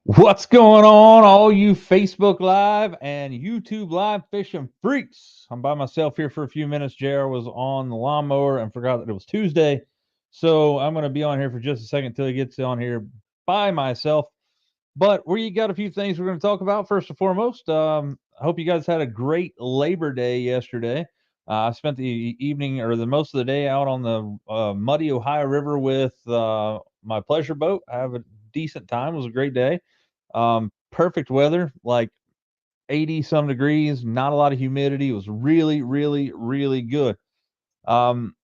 What's going on, all you Facebook Live and YouTube Live fishing freaks? I'm by myself here for a few minutes. JR was on the lawnmower and forgot that it was Tuesday. So I'm going to be on here for just a second until he gets on here by myself. But we got a few things we're going to talk about. First and foremost, I hope you guys had a great Labor Day yesterday. I spent the evening or the most of the day out on the muddy Ohio River with my pleasure boat. I have a decent time. It was a great day. Perfect weather, like 80 some degrees, not a lot of humidity. It was really, really, really good. Um,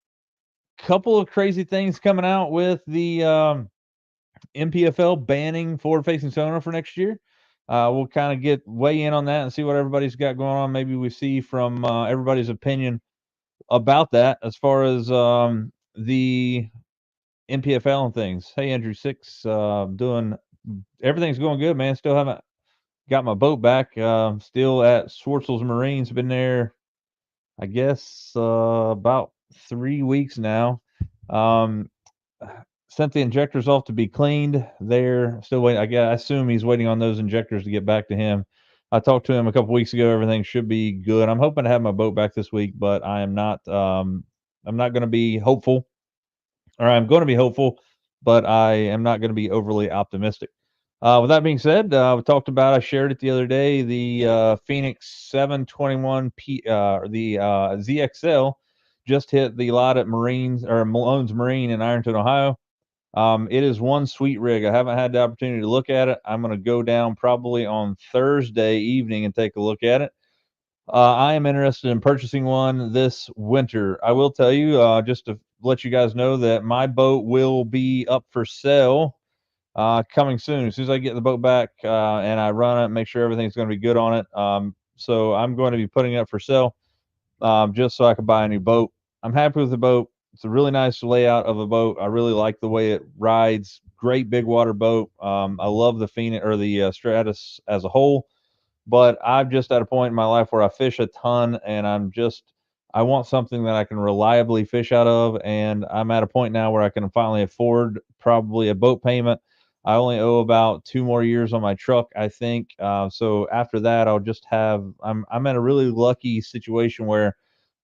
Couple of crazy things coming out with the MPFL banning forward facing sonar for next year. We'll kind of get weigh in on that and see what everybody's got going on. Maybe we see from everybody's opinion about that as far as the MPFL and things. Hey, Andrew Six, doing everything's going good, man. Still haven't got my boat back. Still at Swartzel's Marines. Been there, I guess, about 3 weeks now. Um, Sent the injectors off to be cleaned. They're still waiting. I assume he's waiting on those injectors to get back to him. I talked to him a couple weeks ago. Everything should be good. I'm hoping to have my boat back this week, but I am not. I'm not going to be hopeful, or I'm going to be hopeful, but I am not going to be overly optimistic. With that being said, we talked about. I shared it the other day. The Phoenix 721 the ZXL just hit the lot at Marines or Malone's Marine in Ironton, Ohio. It is one sweet rig. I haven't had the opportunity to look at it. I'm going to go down probably on Thursday evening and take a look at it. I am interested in purchasing one this winter. I will tell you, just to let you guys know, that my boat will be up for sale coming soon. As soon as I get the boat back and I run it, make sure everything's going to be good on it. So I'm going to be putting it up for sale just so I can buy a new boat. I'm happy with the boat. It's a really nice layout of a boat. I really like the way it rides. Great big water boat. I love the Phoenix or the Stratus as a whole, but I'm just at a point in my life where I fish a ton, and I want something that I can reliably fish out of, and I'm at a point now where I can finally afford probably a boat payment. I only owe about 2 more years on my truck, I think. So after that, I'll just have. I'm in a really lucky situation where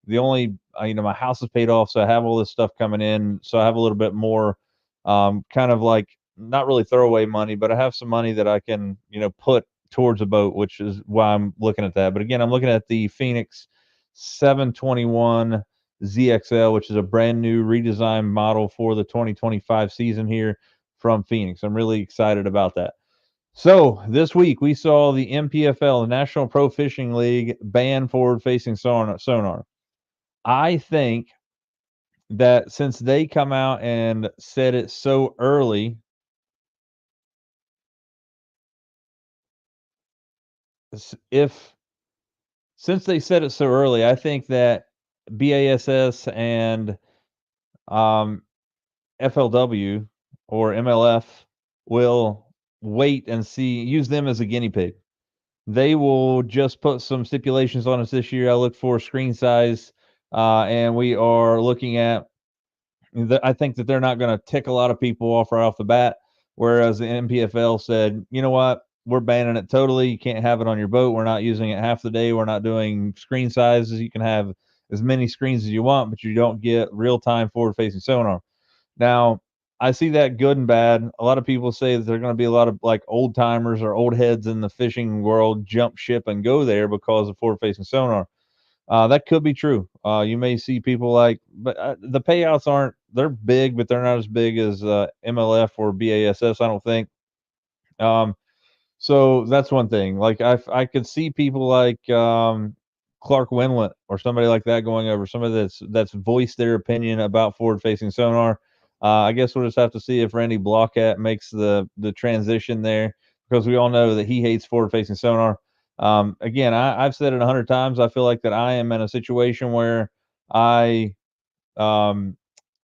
the only my house is paid off, so I have all this stuff coming in, so I have a little bit more, kind of like not really throwaway money, but I have some money that I can put towards a boat, which is why I'm looking at that. But again, I'm looking at the Phoenix 721 ZXL, which is a brand new redesigned model for the 2025 season here from Phoenix. I'm really excited about that. So this week we saw the MPFL, the National Pro Fishing League, ban forward-facing sonar. I think that since they come out and said it so early, if since they said it so early, I think that BASS and um, FLW or MLF will wait and see, use them as a guinea pig. They will just put some stipulations on us this year. I look for screen size, and we are looking at. I think that they're not going to tick a lot of people off right off the bat. Whereas the MPFL said, you know what, we're banning it totally. You can't have it on your boat. We're not using it half the day. We're not doing screen sizes. You can have as many screens as you want, but you don't get real time forward facing sonar. Now, I see that good and bad. A lot of people say that there are going to be a lot of like old timers or old heads in the fishing world jump ship and go there because of forward facing sonar. That could be true. You may see people like, but the payouts aren't, they're big, but they're not as big as MLF or BASS, I don't think. Um, so that's one thing. Like I could see people like Clark Winlet or somebody like that going over, somebody that's voiced their opinion about forward facing sonar. I guess we'll just have to see if Randy Blockat makes the transition there, because we all know that he hates forward facing sonar. Again, I've said it 100 times. I feel like that I am in a situation where I um,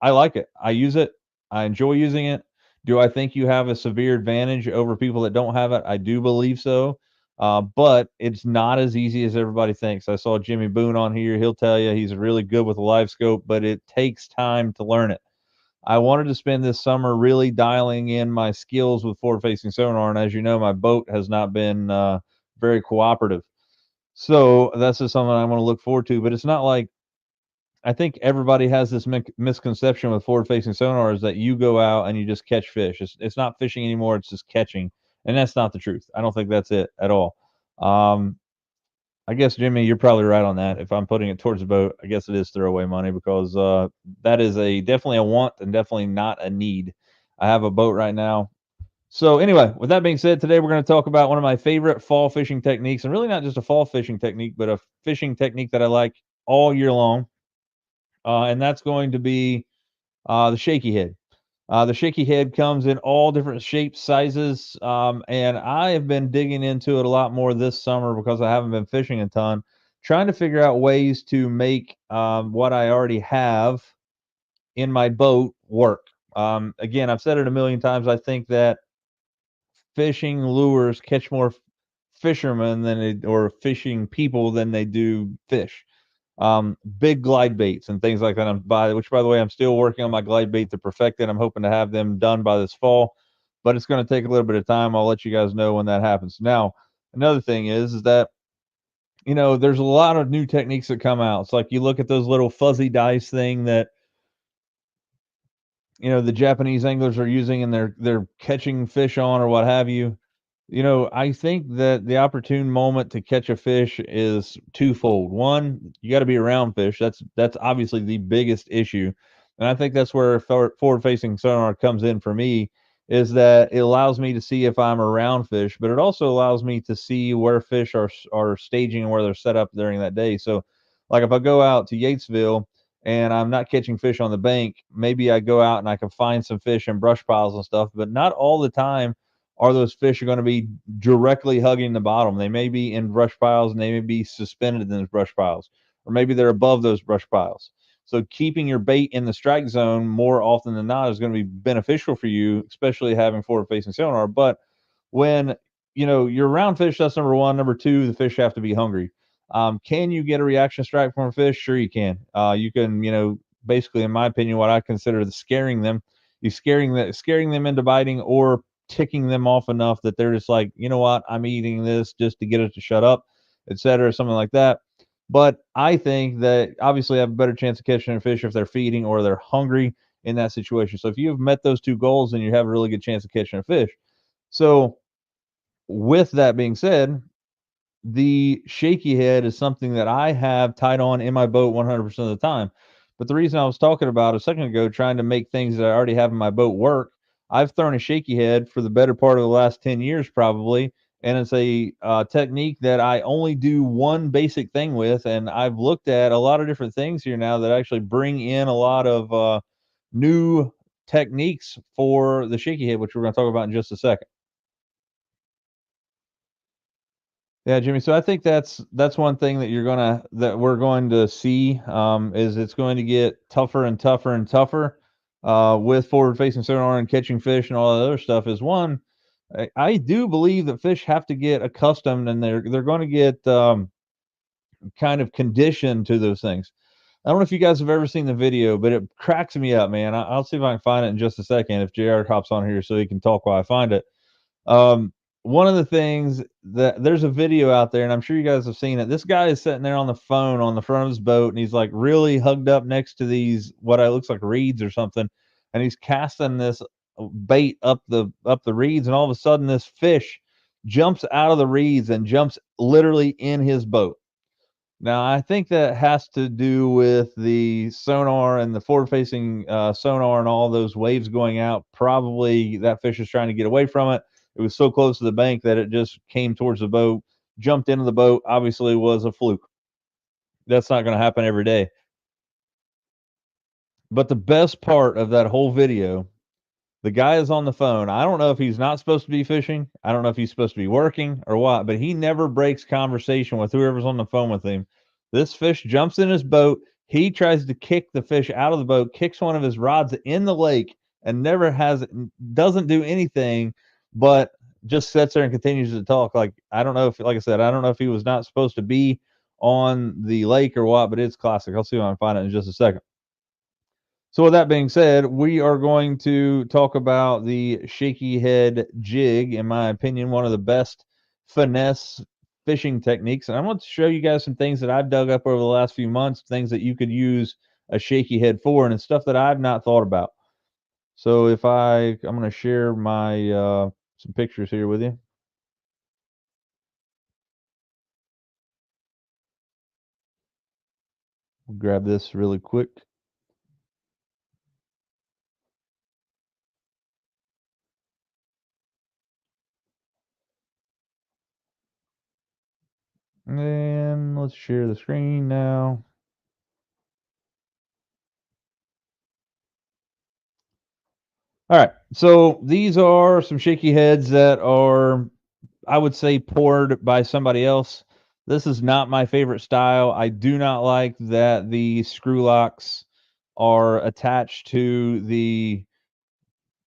I like it. I use it. I enjoy using it. Do I think you have a severe advantage over people that don't have it? I do believe so. But it's not as easy as everybody thinks. I saw Jimmy Boone on here. He'll tell you he's really good with a live scope, but it takes time to learn it. I wanted to spend this summer really dialing in my skills with forward-facing sonar, and as you know, my boat has not been very cooperative. So that's just something I'm going to look forward to. But it's not like I think everybody has this misconception with forward-facing sonar is that you go out and you just catch fish. It's not fishing anymore; it's just catching, and that's not the truth. I don't think that's it at all. Um, I guess Jimmy, you're probably right on that. If I'm putting it towards the boat, I guess it is throwaway money because that is a definitely a want and definitely not a need. I have a boat right now. So anyway, with that being said, today we're going to talk about one of my favorite fall fishing techniques, and really not just a fall fishing technique, but a fishing technique that I like all year long, and that's going to be the shaky head. The shaky head comes in all different shapes, sizes, and I have been digging into it a lot more this summer because I haven't been fishing a ton, trying to figure out ways to make what I already have in my boat work. Again, I've said it a million times. I think that fishing lures catch more fishermen than or fishing people than they do fish. Big glide baits and things like that. Which by the way, I'm still working on my glide bait to perfect it. I'm hoping to have them done by this fall, but it's going to take a little bit of time. I'll let you guys know when that happens. Now, another thing is that there's a lot of new techniques that come out. It's like you look at those little fuzzy dice thing that the Japanese anglers are using and they're catching fish on or what have you. I think that the opportune moment to catch a fish is twofold. One, you got to be around fish. That's obviously the biggest issue, and I think that's where forward-facing sonar comes in for me. Is that it allows me to see if I'm around fish, but it also allows me to see where fish are staging and where they're set up during that day. So, like if I go out to Yatesville and I'm not catching fish on the bank, maybe I go out and I can find some fish in brush piles and stuff, but not all the time are those fish are going to be directly hugging the bottom. They may be in brush piles and they may be suspended in those brush piles, or maybe they're above those brush piles. So keeping your bait in the strike zone more often than not is going to be beneficial for you, especially having forward-facing sonar. But when you're around fish, that's number one. Number two, the fish have to be hungry. Can you get a reaction strike from a fish? Sure, you can. You can, basically, in my opinion, what I consider the scaring them. You scaring them into biting or ticking them off enough that they're just like, you know what, I'm eating this just to get it to shut up, etc., something like that. But I think that obviously I have a better chance of catching a fish if they're feeding or they're hungry in that situation. So if you've met those two goals, then you have a really good chance of catching a fish. So with that being said, the shaky head is something that I have tied on in my boat 100% of the time. But the reason I was talking about a second ago, trying to make things that I already have in my boat work, I've thrown a shaky head for the better part of the last 10 years, probably. And it's a technique that I only do one basic thing with. And I've looked at a lot of different things here now that actually bring in a lot of new techniques for the shaky head, which we're going to talk about in just a second. Yeah, Jimmy. So I think that's one thing that we're going to see is it's going to get tougher and tougher and tougher with forward-facing sonar and catching fish and all that other stuff. Is one, I do believe that fish have to get accustomed and they're going to get kind of conditioned to those things. I don't know if you guys have ever seen the video, but it cracks me up, man. I'll see if I can find it in just a second if JR hops on here so he can talk while I find it. Um, One of the things that there's a video out there, and I'm sure you guys have seen it. This guy is sitting there on the phone on the front of his boat, and he's like really hugged up next to these what I looks like reeds or something, and he's casting this bait up the reeds, and all of a sudden this fish jumps out of the reeds and jumps literally in his boat. Now, I think that has to do with the sonar and the forward-facing sonar and all those waves going out. Probably that fish is trying to get away from it. It was so close to the bank that it just came towards the boat, jumped into the boat. Obviously, was a fluke. That's not going to happen every day. But the best part of that whole video, the guy is on the phone. I don't know if he's not supposed to be fishing. I don't know if he's supposed to be working or what, but he never breaks conversation with whoever's on the phone with him. This fish jumps in his boat. He tries to kick the fish out of the boat, kicks one of his rods in the lake, and doesn't do anything, but just sits there and continues to talk. Like I said, I don't know if he was not supposed to be on the lake or what, but it's classic. I'll see if I can find it in just a second. So with that being said, we are going to talk about the shaky head jig. In my opinion, one of the best finesse fishing techniques. And I want to show you guys some things that I've dug up over the last few months, things that you could use a shaky head for, and it's stuff that I've not thought about. So I'm going to share my some pictures here with you. We'll grab this really quick. And let's share the screen now. All right. So these are some shaky heads that are, I would say, poured by somebody else. This is not my favorite style. I do not like that the screw locks are attached to the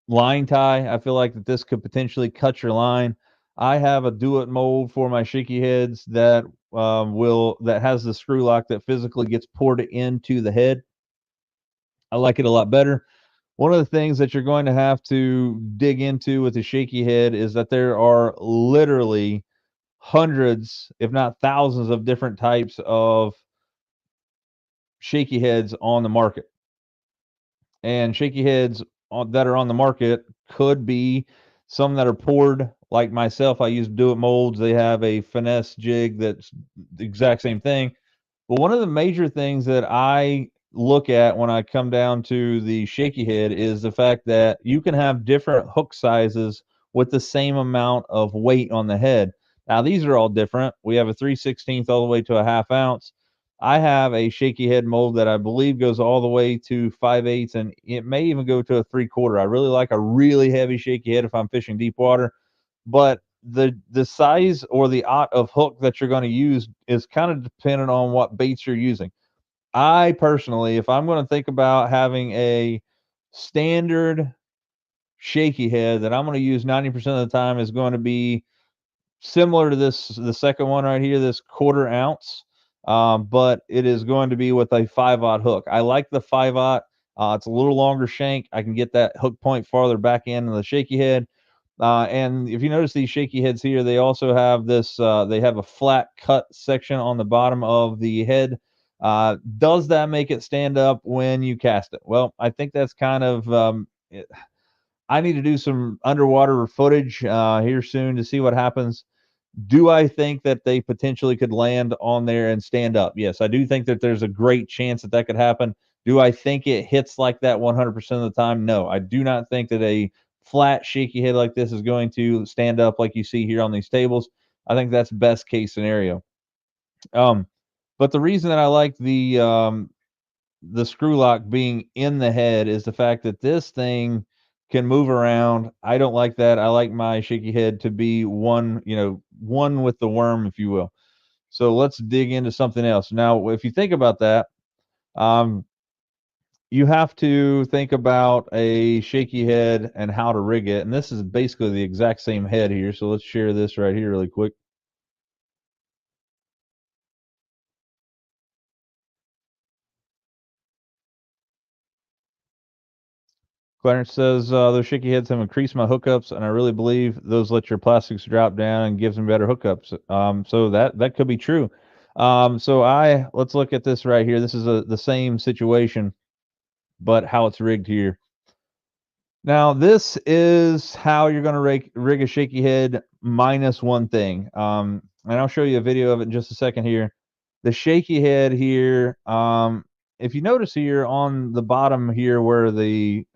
line tie. I feel like that this could potentially cut your line. I have a do it mold for my shaky heads that that has the screw lock that physically gets poured into the head. I like it a lot better. One of the things that you're going to have to dig into with the shaky head is that there are literally hundreds, if not thousands, of different types of shaky heads on the market. And shaky heads that are on the market could be some that are poured. Like myself, I use Do It molds. They have a finesse jig that's the exact same thing. But one of the major things that I look at when I come down to the shaky head is the fact that you can have different hook sizes with the same amount of weight on the head. Now these are all different. We have a 3/16 all the way to a half ounce. I have a shaky head mold that I believe goes all the way to 5/8, and it may even go to a 3/4. I really like a really heavy shaky head if I'm fishing deep water, but the size or the ot of hook that you're going to use is kind of dependent on what baits you're using. I personally, if I'm going to think about having a standard shaky head that I'm going to use 90% of the time, is going to be similar to the second one right here, this 1/4 ounce, but it is going to be with a 5/0 hook. I like the 5/0. It's a little longer shank. I can get that hook point farther back in the shaky head. And if you notice these shaky heads here, they also have this, they have a flat cut section on the bottom of the head. Does that make it stand up when you cast it? Well, I think that's kind of, I need to do some underwater footage here soon to see what happens. Do I think that they potentially could land on there and stand up? Yes, I do think that there's a great chance that that could happen. Do I think it hits like that 100% of the time? No, I do not think that a flat, shaky head like this is going to stand up like you see here on these tables. I think that's best case scenario. Um, but the reason that I like the screw lock being in the head is the fact that this thing can move around. I don't like that. I like my shaky head to be one, one with the worm, if you will. So let's dig into something else. Now, if you think about that, um, you have to think about a shaky head and how to rig it. And this is basically the exact same head here. So let's share this right here really quick. Clarence says those shaky heads have increased my hookups, and I really believe those let your plastics drop down and gives them better hookups. So that could be true. So let's look at this right here. This is the same situation, but how it's rigged here. Now this is how you're going to rig a shaky head minus one thing. And I'll show you a video of it in just a second here. The shaky head here. If you notice here on the bottom here where the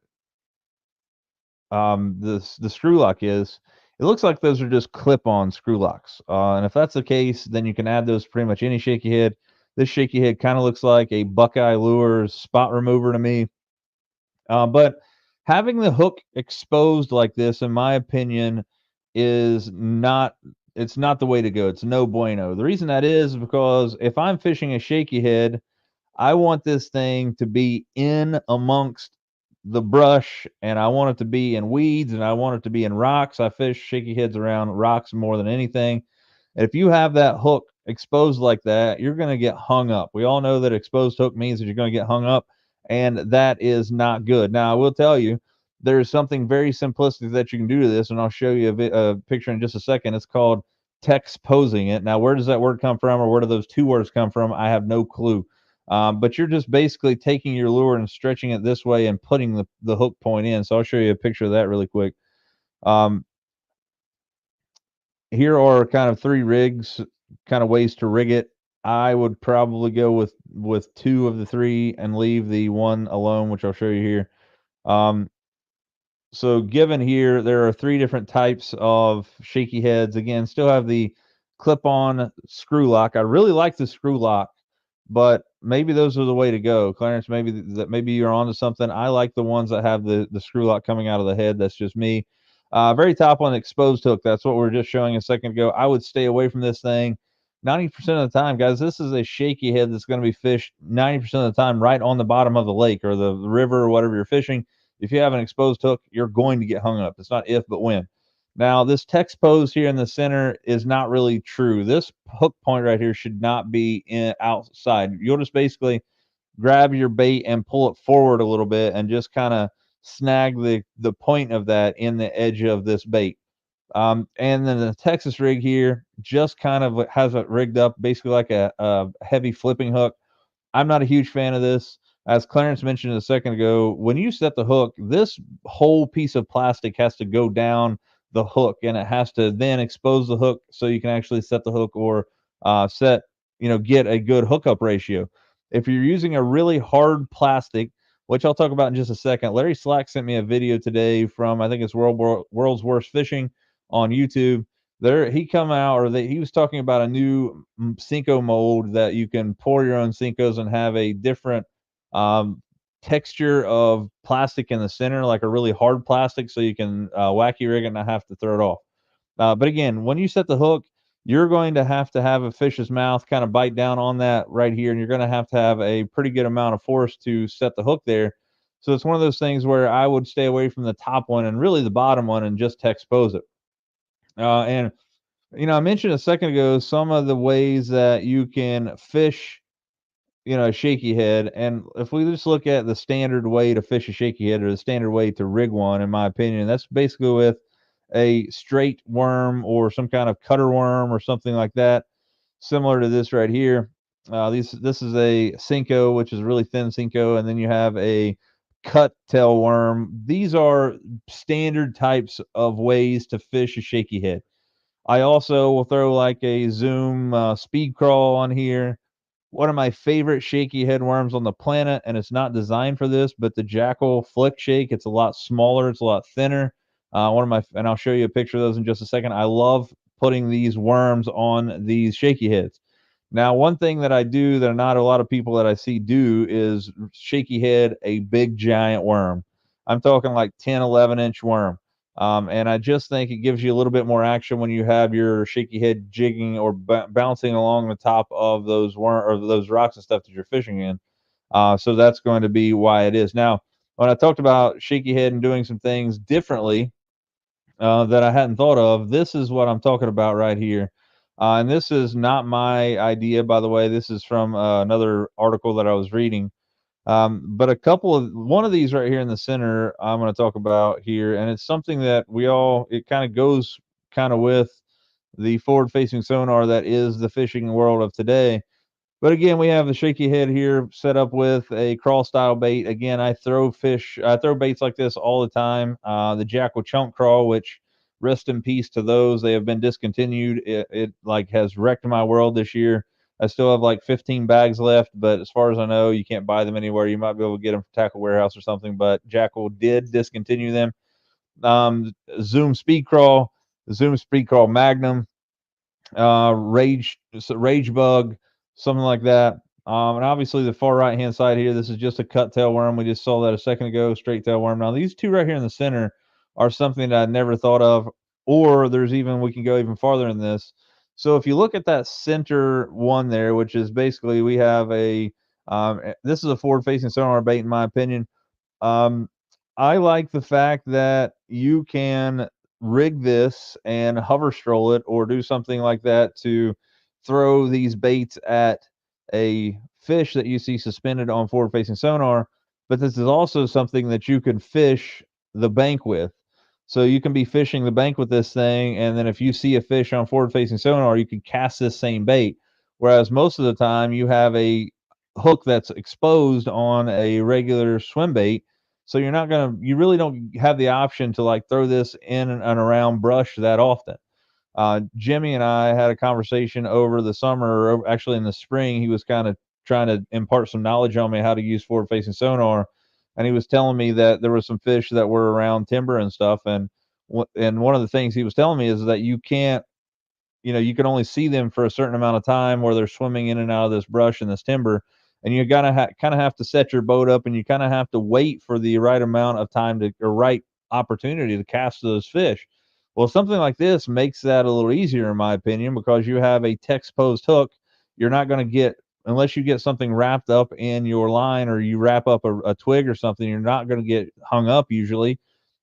screw lock is, it looks like those are just clip-on screw locks. And if that's the case, then you can add those to pretty much any shaky head. This shaky head kind of looks like a Buckeye Lures spot remover to me. But having the hook exposed like this, in my opinion, is not it's not the way to go. It's no bueno. The reason that is because if I'm fishing a shaky head, I want this thing to be in amongst the brush, and I want it to be in weeds, and I want it to be in rocks. I fish shaky heads around rocks more than anything. And if you have that hook exposed like that, you're going to get hung up. We all know that exposed hook means that you're going to get hung up. and that is not good. Now, I will tell you, there's something very simplistic that you can do to this, and I'll show you a picture in just a second. It's called text posing it. Now, where does that word come from, or where do those two words come from? I have no clue. But you're just basically taking your lure and stretching it this way and putting the hook point in. So I'll show you a picture of that really quick. Um, Here are kind of three rigs, kind of ways to rig it. I would probably go with two of the three and leave the one alone, which I'll show you here. Um, so given here, there are three different types of shaky heads. Again, still have the clip-on screw lock. I really like the screw lock, but maybe those are the way to go. Clarence, maybe you're onto something. I like the ones that have the screw lock coming out of the head. That's just me. Very top one, exposed hook. That's what we were just showing a second ago. I would stay away from this thing 90% of the time, guys. This is a shaky head that's going to be fished 90% of the time right on the bottom of the lake or the river or whatever you're fishing. If you have an exposed hook, you're going to get hung up. It's not if, but when. Now, this text pose here in the center is not really true. This hook point right here should not be outside. You'll just basically grab your bait and pull it forward a little bit and just kind of snag the point of that in the edge of this bait. And then the Texas rig here just kind of has it rigged up basically like a heavy flipping hook. I'm not a huge fan of this. As Clarence mentioned a second ago, when you set the hook, this whole piece of plastic has to go down the hook, and it has to then expose the hook so you can actually set the hook or get a good hookup ratio. If you're using a really hard plastic, which I'll talk about in just a second, Larry Slack sent me a video today from, I think it's World's Worst Fishing on YouTube. There he come out, or he was talking about a new Senko mold that you can pour your own Senkos and have a different texture of plastic in the center, like a really hard plastic, so you can wacky rig it and not have to throw it off. But again, when you set the hook, you're going to have a fish's mouth kind of bite down on that right here, and you're going to have a pretty good amount of force to set the hook there. So it's one of those things where I would stay away from the top one and really the bottom one and just expose it. And I mentioned a second ago some of the ways that you can fish, a shaky head. And if we just look at the standard way to fish a shaky head or the standard way to rig one, in my opinion, that's basically with a straight worm or some kind of cutter worm or something like that, similar to this right here. This is a Senko, which is a really thin Senko, and then you have a cut tail worm. These are standard types of ways to fish a shaky head. I also will throw like a Zoom speed crawl on here. One of my favorite shaky head worms on the planet, and it's not designed for this, but the Jackall Flick Shake. It's a lot smaller, it's a lot thinner. And I'll show you a picture of those in just a second. I love putting these worms on these shaky heads. Now, one thing that I do that not a lot of people that I see do is shaky head a big giant worm. I'm talking like 10, 11-inch worm. And I just think it gives you a little bit more action when you have your shaky head jigging or bouncing along the top of those those rocks and stuff that you're fishing in. So that's going to be why it is. Now, when I talked about shaky head and doing some things differently that I hadn't thought of, this is what I'm talking about right here. And this is not my idea, by the way. This is from another article that I was reading. But one of these right here in the center, I'm going to talk about here, and it's something that it kind of goes kind of with the forward facing sonar that is the fishing world of today. But again, we have the shaky head here set up with a crawl style bait. Again, I throw baits like this all the time. The Jackall Chunk Crawl, which rest in peace to those. They have been discontinued. It like has wrecked my world this year. I still have like 15 bags left, but as far as I know, you can't buy them anywhere. You might be able to get them from Tackle Warehouse or something, but Jackall did discontinue them. Zoom Speed Crawl, Zoom Speed Crawl Magnum, Rage Bug, something like that. And obviously the far right hand side here, this is just a cut tail worm. We just saw that a second ago, straight tail worm. Now these two right here in the center are something that I never thought of, or we can go even farther in this. So if you look at that center one there, which is basically we have this is a forward facing sonar bait in my opinion. I like the fact that you can rig this and hover stroll it or do something like that to throw these baits at a fish that you see suspended on forward facing sonar. but this is also something that you can fish the bank with. So you can be fishing the bank with this thing, and then if you see a fish on forward-facing sonar, you can cast this same bait. Whereas most of the time, you have a hook that's exposed on a regular swim bait, so you really don't have the option to like throw this in and around brush that often. Jimmy and I had a conversation over the summer, or actually in the spring. He was kind of trying to impart some knowledge on me how to use forward facing sonar. And he was telling me that there were some fish that were around timber and stuff. And one of the things he was telling me is that you can't, you can only see them for a certain amount of time where they're swimming in and out of this brush and this timber. And you gotta kind of have to set your boat up, and you kind of have to wait for the right amount of time to or right opportunity to cast those fish. Well, something like this makes that a little easier, in my opinion, because you have a text posed hook. You're not going to get, unless you get something wrapped up in your line or you wrap up a twig or something, you're not going to get hung up usually.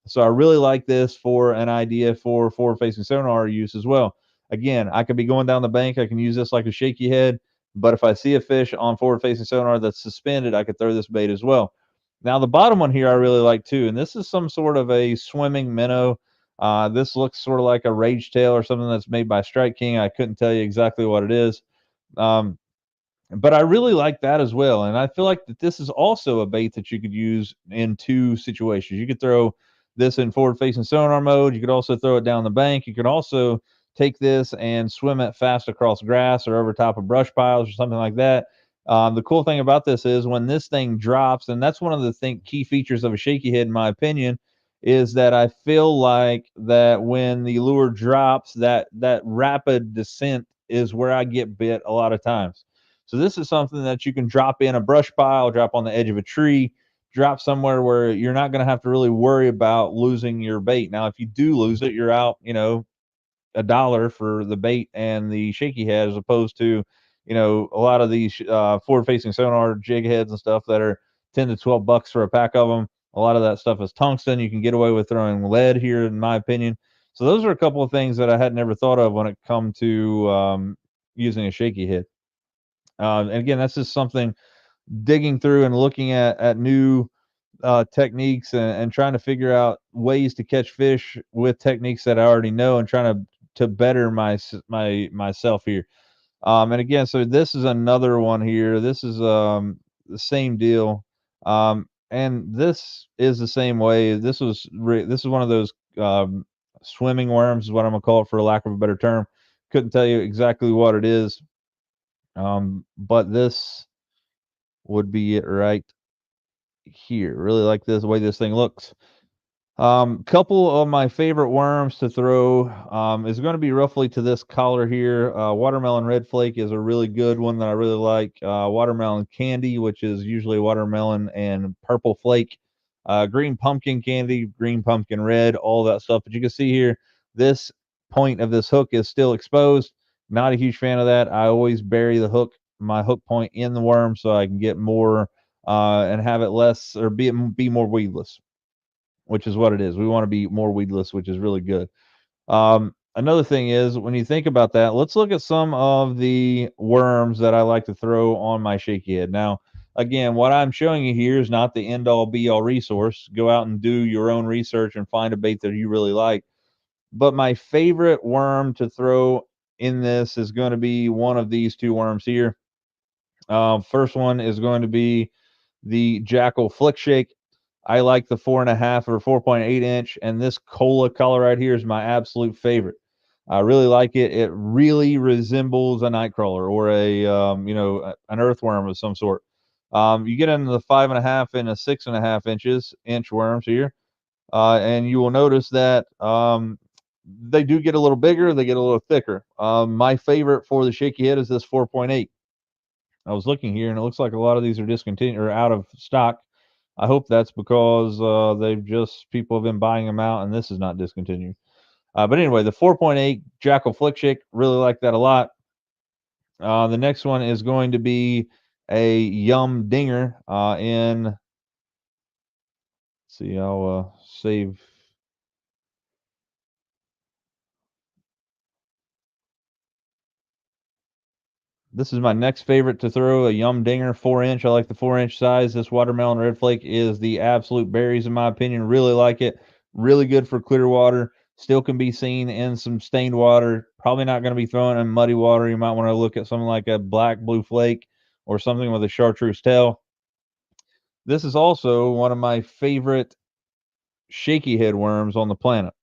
So I really like this for an idea for forward facing sonar use as well. Again, I could be going down the bank. I can use this like a shaky head. But if I see a fish on forward facing sonar that's suspended, I could throw this bait as well. Now, the bottom one here I really like too. And this is some sort of a swimming minnow. This looks sort of like a rage tail or something that's made by Strike King. I couldn't tell you exactly what it is. Um, but I really like that as well. And I feel like that this is also a bait that you could use in two situations. You could throw this in forward facing sonar mode. You could also throw it down the bank. You could also take this and swim it fast across grass or over top of brush piles or something like that. The cool thing about this is when this thing drops, and that's one of the key features of a shaky head, in my opinion, is that I feel like that when the lure drops, that rapid descent is where I get bit a lot of times. So this is something that you can drop in a brush pile, drop on the edge of a tree, drop somewhere where you're not going to have to really worry about losing your bait. Now, if you do lose it, you're out, $1 for the bait and the shaky head, as opposed to, a lot of these forward-facing sonar jig heads and stuff that are 10 to 12 bucks for a pack of them. A lot of that stuff is tungsten. You can get away with throwing lead here, in my opinion. So those are a couple of things that I had never thought of when it come to using a shaky head. And again, that's just something digging through and looking at new techniques and trying to figure out ways to catch fish with techniques that I already know and trying to better myself here. And again, so this is another one here. This is the same deal. And this is the same way. This is one of those swimming worms, is what I'm gonna call it for lack of a better term. Couldn't tell you exactly what it is. But this would be it right here. Really like this the way this thing looks. Couple of my favorite worms to throw is going to be roughly to this color here. Watermelon red flake is a really good one that I really like. Watermelon candy, which is usually watermelon and purple flake. Green pumpkin candy, green pumpkin red, all that stuff. But you can see here, this point of this hook is still exposed. Not a huge fan of that. I always bury my hook point in the worm so I can get more and have it less or be more weedless, which is what it is. We want to be more weedless, which is really good. Another thing is when you think about that, let's look at some of the worms that I like to throw on my shaky head. Now, again, what I'm showing you here is not the end all be all resource. Go out and do your own research and find a bait that you really like. But my favorite worm to throw in this is going to be one of these two worms here. First one is going to be the Jackal Flick Shake. I like the 4.5 or 4.8 inch, and this cola color right here is my absolute favorite. I really like it. It really resembles a nightcrawler or an earthworm of some sort. You get into the 5.5 and a 6.5 inch worms here, and you will notice that they do get a little bigger. They get a little thicker. My favorite for the shaky head is this 4.8. I was looking here, and it looks like a lot of these are discontinued or out of stock. I hope that's because people have been buying them out, and this is not discontinued. But anyway, the 4.8 Jackal Flick Shake, really like that a lot. The next one is going to be a Yum Dinger in. See, I'll save. This is my next favorite to throw, a Yum Dinger 4-inch. I like the 4-inch size. This watermelon red flake is the absolute berries in my opinion. Really like it. Really good for clear water. Still can be seen in some stained water. Probably not going to be throwing in muddy water. You might want to look at something like a black blue flake or something with a chartreuse tail. This is also one of my favorite shaky head worms on the planet.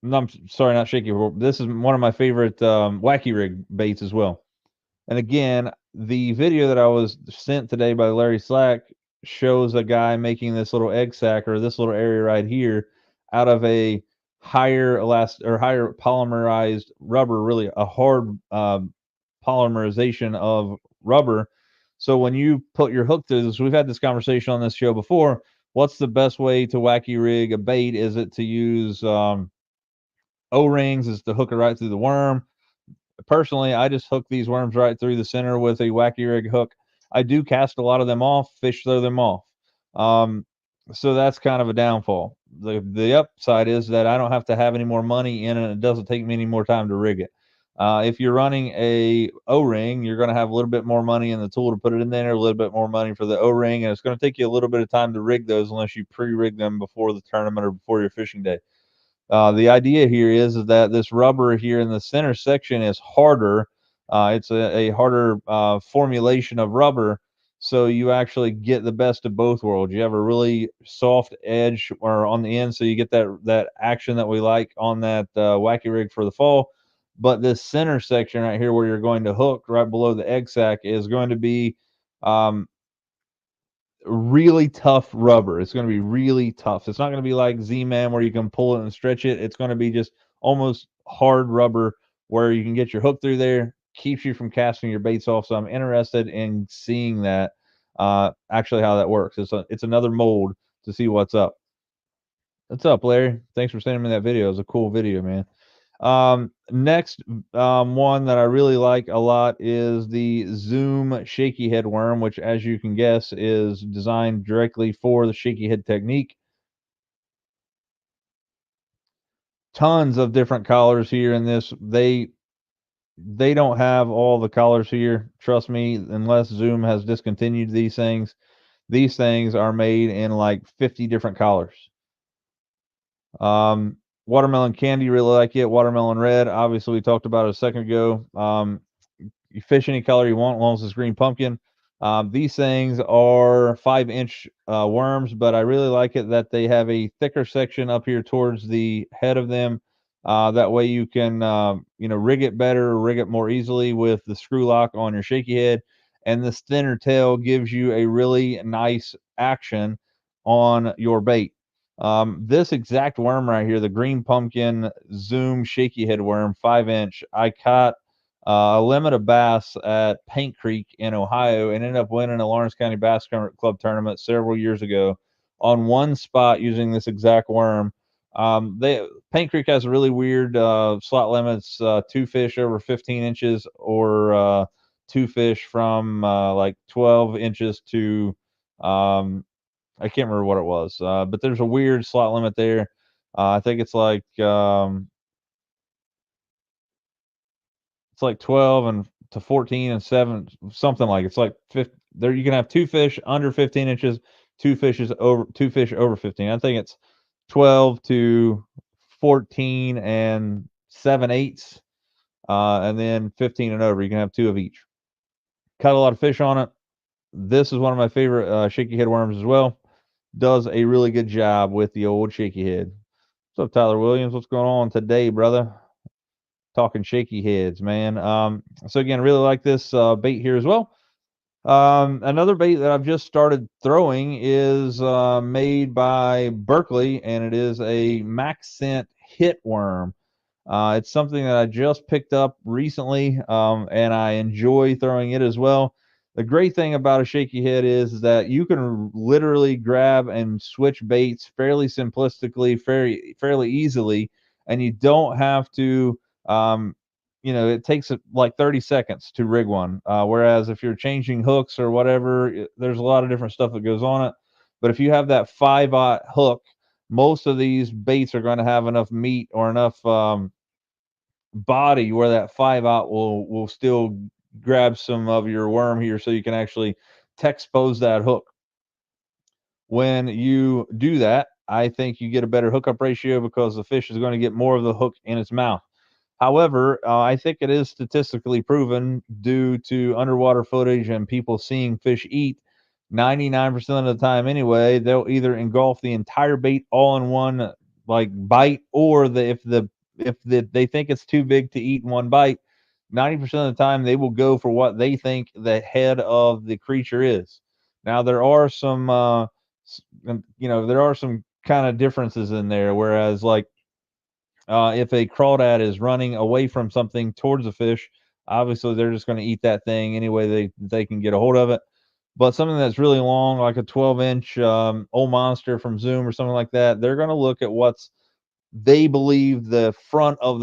No, I'm sorry, not shaky. This is one of my favorite wacky rig baits as well. And again, the video that I was sent today by Larry Slack shows a guy making this little egg sac or this little area right here out of a higher elastic or higher polymerized rubber, really a hard polymerization of rubber. So when you put your hook through this, we've had this conversation on this show before. What's the best way to wacky rig a bait? Is it to use O-rings? Is to hook it right through the worm? Personally, I just hook these worms right through the center with a wacky rig hook. I do cast a lot of them off, fish throw them off. Um, so that's kind of a downfall. The upside is that I don't have to have any more money in it, and it doesn't take me any more time to rig it. If you're running a O-ring, you're going to have a little bit more money in the tool to put it in there, a little bit more money for the O-ring, and it's going to take you a little bit of time to rig those unless you pre-rig them before the tournament or before your fishing day. The idea here is that this rubber here in the center section is harder. It's a harder formulation of rubber, so you actually get the best of both worlds. You have a really soft edge or on the end, so you get that action that we like on that wacky rig for the fall. But this center section right here, where you're going to hook right below the egg sac, is going to be um, really tough rubber. It's going to be really tough. It's not going to be like Z-Man where you can pull it and stretch it. It's going to be just almost hard rubber where you can get your hook through there, keeps you from casting your baits off. So I'm interested in seeing that actually how that works. It's another mold to see what's up. What's up, Larry? Thanks for sending me that video. It was a cool video, man. Next one that I really like a lot is the Zoom shaky head worm, which, as you can guess, is designed directly for the shaky head technique. Tons of different collars here in this. They don't have all the collars here. Trust me, unless Zoom has discontinued these things. These things are made in like 50 different collars. Watermelon candy, really like it. Watermelon red, obviously we talked about it a second ago. You fish any color you want, as long as it's green pumpkin. These things are 5-inch worms, but I really like it that they have a thicker section up here towards the head of them. That way you can, rig it better, rig it more easily with the screw lock on your shaky head. And this thinner tail gives you a really nice action on your bait. This exact worm right here, the green pumpkin Zoom shaky head worm, 5-inch, I caught a limit of bass at Paint Creek in Ohio and ended up winning a Lawrence County Bass Club tournament several years ago on one spot using this exact worm. Paint Creek has a really weird slot limits, 2 fish over 15 inches or 2 fish from like 12 inches to I can't remember what it was, but there's a weird slot limit there. I think it's like 12 and to 14 and 7, something like it's like 50, there you can have 2 fish under 15 inches, 2 fish over 15. I think it's 12 to 14 and 7/8, and then 15 and over. You can have 2 of each. Caught a lot of fish on it. This is one of my favorite shaky head worms as well. Does a really good job with the old shaky head. What's up, Tyler Williams? What's going on today, brother? Talking shaky heads, man. So again, really like this bait here as well. Another bait that I've just started throwing is made by Berkley, and it is a MaxScent hit worm. It's something that I just picked up recently, and I enjoy throwing it as well. The great thing about a shaky head is that you can literally grab and switch baits fairly simplistically, fairly easily, and you don't have to. It takes like 30 seconds to rig one. Whereas if you're changing hooks or whatever, there's a lot of different stuff that goes on it. But if you have that 5/0 hook, most of these baits are going to have enough meat or enough body where that 5/0 will still grab some of your worm here, so you can actually expose that hook. When you do that, I think you get a better hookup ratio because the fish is going to get more of the hook in its mouth. However, I think it is statistically proven due to underwater footage and people seeing fish eat 99% of the time anyway, they'll either engulf the entire bait all in one like bite, or they think it's too big to eat in one bite, 90% of the time they will go for what they think the head of the creature is. Now there are some there are some kind of differences in there, whereas like if a crawdad is running away from something towards a fish, obviously they're just going to eat that thing any way they can get a hold of it. But something that's really long, like a 12-inch old monster from Zoom or something like that, they're going to look at what's they believe the front of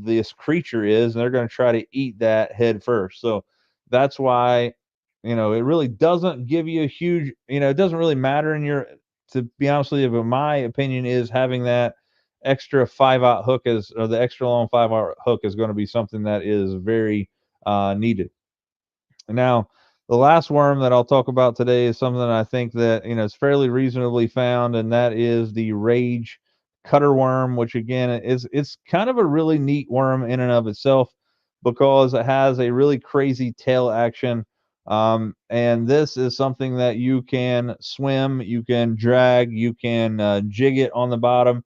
this creature is, and they're going to try to eat that head first. So that's why it really doesn't give you a huge it doesn't really matter in your to be honest with you, but my opinion is having that extra 5/0 hook is or the extra long 5/0 hook is going to be something that is very needed. Now, the last worm that I'll talk about today is something that I think that is fairly reasonably found, and that is the rage cutter worm, which again is it's kind of a really neat worm in and of itself because it has a really crazy tail action. And this is something that you can swim, you can drag, you can jig it on the bottom.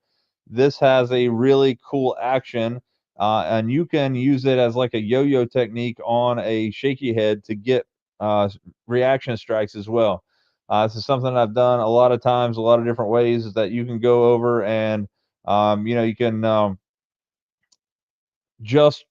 This has a really cool action, and you can use it as like a yo-yo technique on a shaky head to get uh, reaction strikes as well. This is something I've done a lot of times, a lot of different ways, is that you can go over and you can just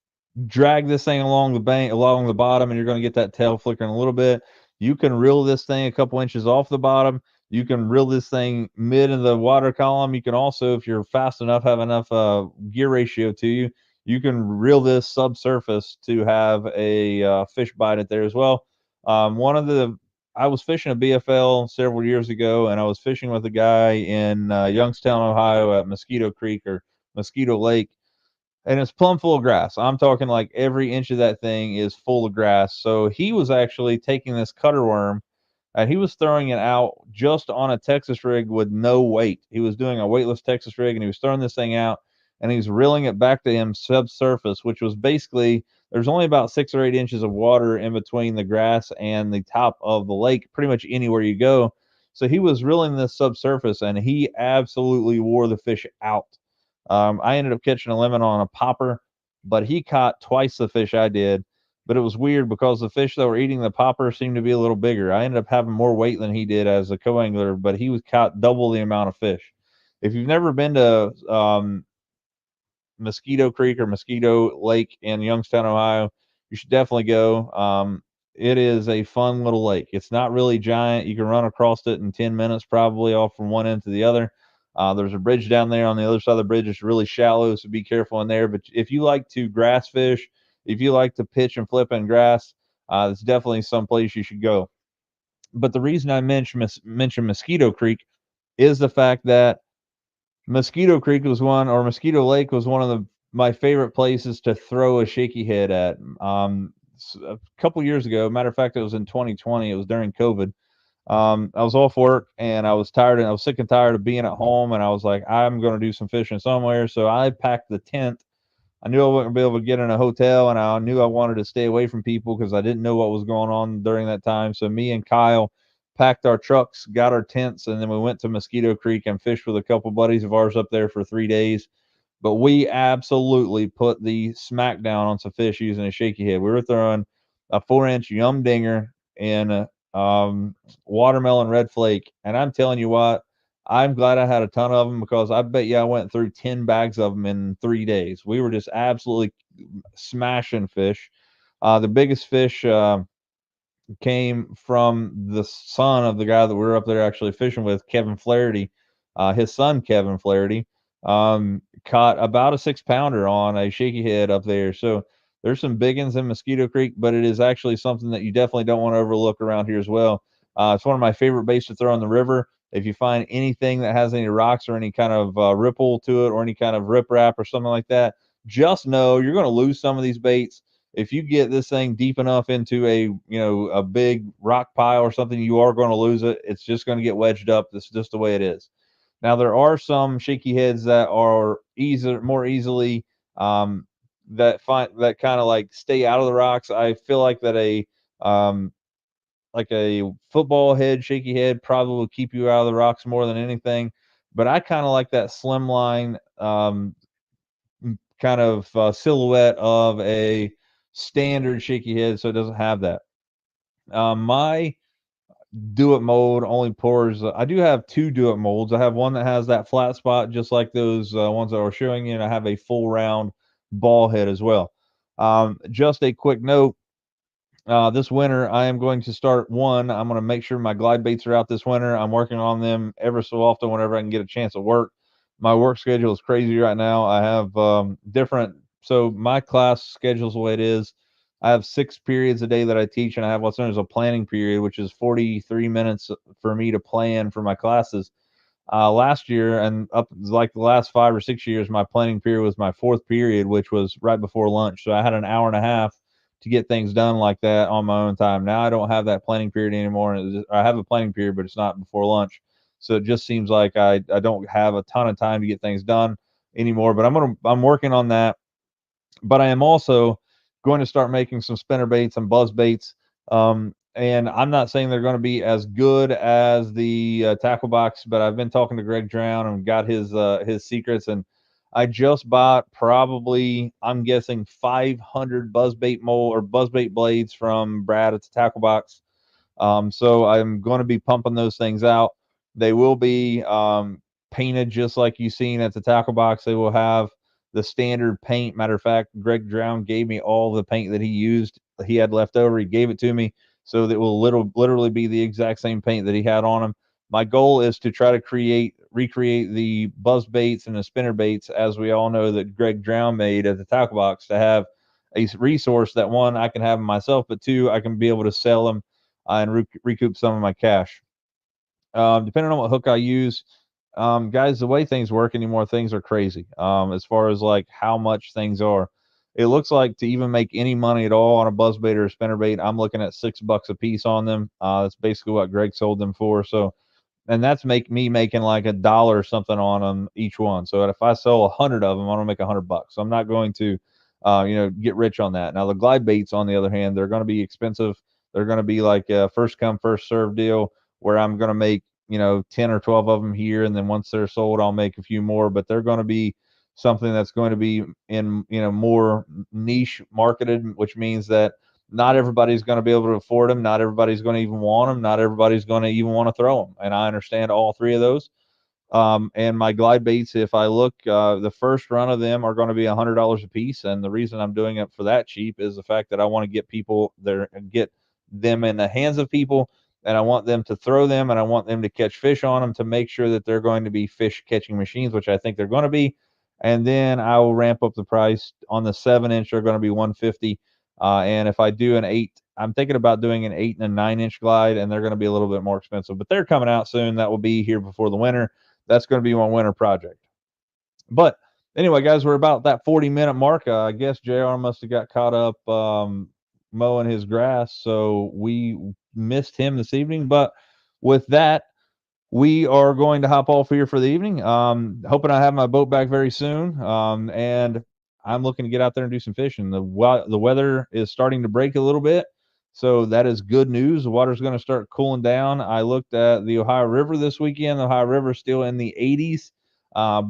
drag this thing along the bank, along the bottom, and you're going to get that tail flickering a little bit. You can reel this thing a couple inches off the bottom. You can reel this thing mid in the water column. You can also, if you're fast enough, have enough gear ratio to you, you can reel this subsurface to have a fish bite it there as well. One of the I was fishing a BFL several years ago, and I was fishing with a guy in Youngstown, Ohio, at Mosquito Creek or Mosquito Lake, and it's plumb full of grass. I'm talking like every inch of that thing is full of grass. So he was actually taking this cutter worm and he was throwing it out just on a Texas rig with no weight. He was doing a weightless Texas rig and he was throwing this thing out and he's reeling it back to him subsurface, which was basically there's only about 6 or 8 inches of water in between the grass and the top of the lake, pretty much anywhere you go. So he was reeling this subsurface and he absolutely wore the fish out. I ended up catching a lemon on a popper, but he caught twice the fish I did. But it was weird because the fish that were eating the popper seemed to be a little bigger. I ended up having more weight than he did as a co-angler, but he was caught double the amount of fish. If you've never been to Mosquito Creek or Mosquito Lake in Youngstown, Ohio, you should definitely go. It is a fun little lake. It's not really giant. You can run across it in 10 minutes, probably off from one end to the other. There's a bridge down there on the other side of the bridge. It's really shallow, so be careful in there. But if you like to grass fish, if you like to pitch and flip in grass, it's definitely some place you should go. But the reason I mentioned Mosquito Creek is the fact that Mosquito Creek was one, or Mosquito Lake was one of my favorite places to throw a shaky head at. A couple years ago, matter of fact, it was in 2020. It was during COVID. I was off work and I was tired and I was sick and tired of being at home. And I was like, I'm going to do some fishing somewhere. So I packed the tent. I knew I wouldn't be able to get in a hotel, and I knew I wanted to stay away from people because I didn't know what was going on during that time. So me and Kyle packed our trucks, got our tents, and then we went to Mosquito Creek and fished with a couple buddies of ours up there for 3 days. But we absolutely put the smackdown on some fish using a shaky head. We were throwing a 4-inch yum dinger in watermelon red flake, and I'm telling you what, I'm glad I had a ton of them because I bet you I went through 10 bags of them in 3 days. We were just absolutely smashing fish. The biggest fish came from the son of the guy that we were up there actually fishing with, Kevin Flaherty. His son, Kevin Flaherty, caught about a 6-pounder on a shaky head up there. So there's some big ones in Mosquito Creek, but it is actually something that you definitely don't want to overlook around here as well. It's one of my favorite baits to throw in the river. If you find anything that has any rocks or any kind of ripple to it or any kind of riprap or something like that, just know you're going to lose some of these baits. If you get this thing deep enough into a big rock pile or something, you are going to lose it. It's just going to get wedged up. That's just the way it is. Now there are some shaky heads that are more easily that kind of like stay out of the rocks. I feel like that um, a football head, shaky head, probably will keep you out of the rocks more than anything. But I kind of like that slimline kind of silhouette of a standard shaky head, so it doesn't have that. My do it mold only pours. I do have two do it molds. I have one that has that flat spot, just like those ones that I was showing you, and I have a full round ball head as well. Just a quick note, this winter, I am going to start one. I'm going to make sure my glide baits are out this winter. I'm working on them ever so often whenever I can get a chance at work. My work schedule is crazy right now. I have so my class schedule is the way it is. I have 6 periods a day that I teach, and I have what's known as a planning period, which is 43 minutes for me to plan for my classes. Last year and up like the last 5 or 6 years, my planning period was my fourth period, which was right before lunch. So I had an hour and a half to get things done like that on my own time. Now I don't have that planning period anymore. I have a planning period, but it's not before lunch. So it just seems like I don't have a ton of time to get things done anymore. But I'm working on that. But I am also going to start making some spinner baits and buzz baits. And I'm not saying they're going to be as good as the tackle box, but I've been talking to Greg Drown and got his secrets. And I just bought probably, I'm guessing, 500 buzzbait mold or buzzbait blades from Brad at the tackle box. So I'm going to be pumping those things out. They will be painted just like you've seen at the tackle box. They will have the standard paint. Matter of fact, Greg Drown gave me all the paint that he used. He had left over. He gave it to me, so that will literally be the exact same paint that he had on him. My goal is to try to recreate the buzz baits and the spinner baits, as we all know that Greg Drown made at the tackle box, to have a resource that, one, I can have myself, but two, I can be able to sell them and recoup some of my cash. Depending on what hook I use, guys, the way things work anymore, things are crazy. As far as like how much things are, it looks like to even make any money at all on a buzzbait or a spinnerbait, I'm looking at $6 a piece on them. That's basically what Greg sold them for. So, and that's me making like $1 or something on them each one. So if I sell 100 of them, I'm gonna make $100. So I'm not going to, get rich on that. Now the glide baits, on the other hand, they're going to be expensive. They're going to be like a first come first serve deal where I'm going to make 10 or 12 of them here, and then once they're sold, I'll make a few more. But they're going to be something that's going to be in more niche marketed, which means that not everybody's going to be able to afford them. Not everybody's going to even want them. Not everybody's going to even want to throw them. And I understand all three of those. And my glide baits, if I look, the first run of them are going to be $100 a piece. And the reason I'm doing it for that cheap is the fact that I want to get people there and get them in the hands of people. And I want them to throw them, and I want them to catch fish on them to make sure that they're going to be fish catching machines, which I think they're going to be. And then I will ramp up the price on the 7-inch. They're going to be 150. And if I do an 8, I'm thinking about doing an 8 and a 9-inch glide, and they're going to be a little bit more expensive, but they're coming out soon. That will be here before the winter. That's going to be my winter project. But anyway, guys, we're about that 40-minute mark. I guess JR must have got caught up mowing his grass, so we missed him this evening. But with that, we are going to hop off here for the evening. Hoping I have my boat back very soon. And I'm looking to get out there and do some fishing. The weather is starting to break a little bit, so that is good news. The water's going to start cooling down. I looked at the Ohio River this weekend. The Ohio River is still in the 80s,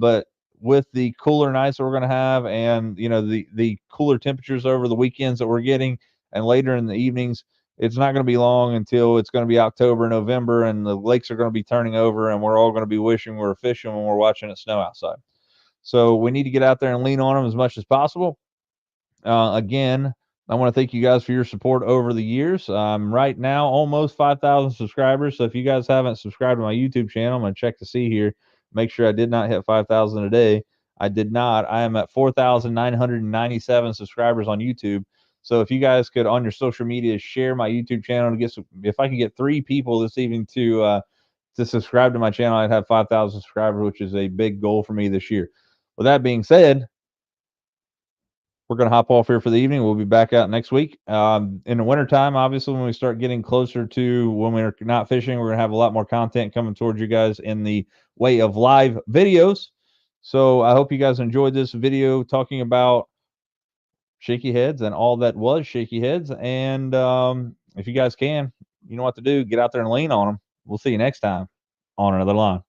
but with the cooler nights that we're going to have, and the cooler temperatures over the weekends that we're getting, and later in the evenings, it's not going to be long until it's going to be October, November, and the lakes are going to be turning over, and we're all going to be wishing we were fishing when we're watching it snow outside. So we need to get out there and lean on them as much as possible. Again, I want to thank you guys for your support over the years. Right now, almost 5,000 subscribers. So if you guys haven't subscribed to my YouTube channel, I'm going to check to see here. Make sure I did not hit 5,000 a day. I did not. I am at 4,997 subscribers on YouTube. So if you guys could, on your social media, share my YouTube channel to get some, if I could get 3 people this evening to subscribe to my channel, I'd have 5,000 subscribers, which is a big goal for me this year. With that being said, we're going to hop off here for the evening. We'll be back out next week. In the wintertime, obviously, when we start getting closer to when we're not fishing, we're going to have a lot more content coming towards you guys in the way of live videos. So I hope you guys enjoyed this video talking about shaky heads and all that was shaky heads. And if you guys can, you know what to do. Get out there and lean on them. We'll see you next time on Another Line.